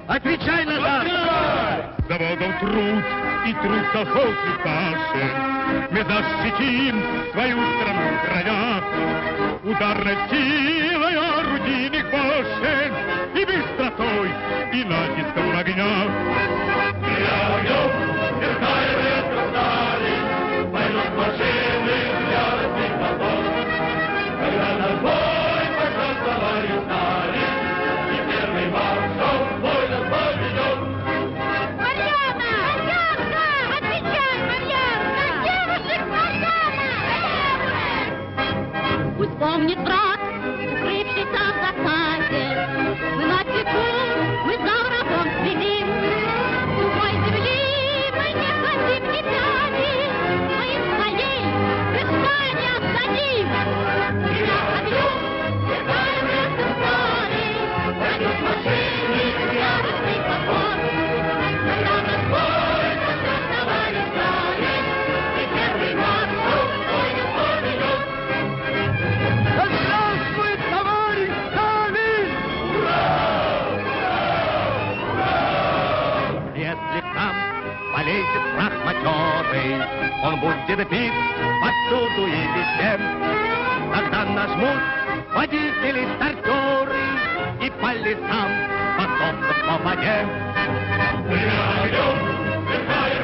Отвечай назад! Заводом труд и труд колхозных наших. Мы защитим свою страну в кроях. Ударной силой орудийных башен и быстротой, и натиском огня. Огнем, сверкая ветром стали, пойдут машины яростных мотор. Когда на бой пошла стали, и первый маршал бой нас поведет. Марьяна! Марьянка! Отвечай, Марьянка! Девушек, Марьяна! Пусть помнит враг, укрывшийся в засаде. Мы на чеку, мы за врагом следим. Сухой земли мы не хотим ни пяди. Мы своей дыхания отдадим. Меня огнем, сверкая ветром стали, пройдут машины яростный подбор. Когда на бой пошла товарищ Сталин, и первый маршал бой нас поведет. Да здравствует товарищ Сталин! Если там полезет враг матерый, он будет бит повсюду и везде. Тогда нажмут водители-стартеры и по лесам потом по воде. Мы огнем, сверкая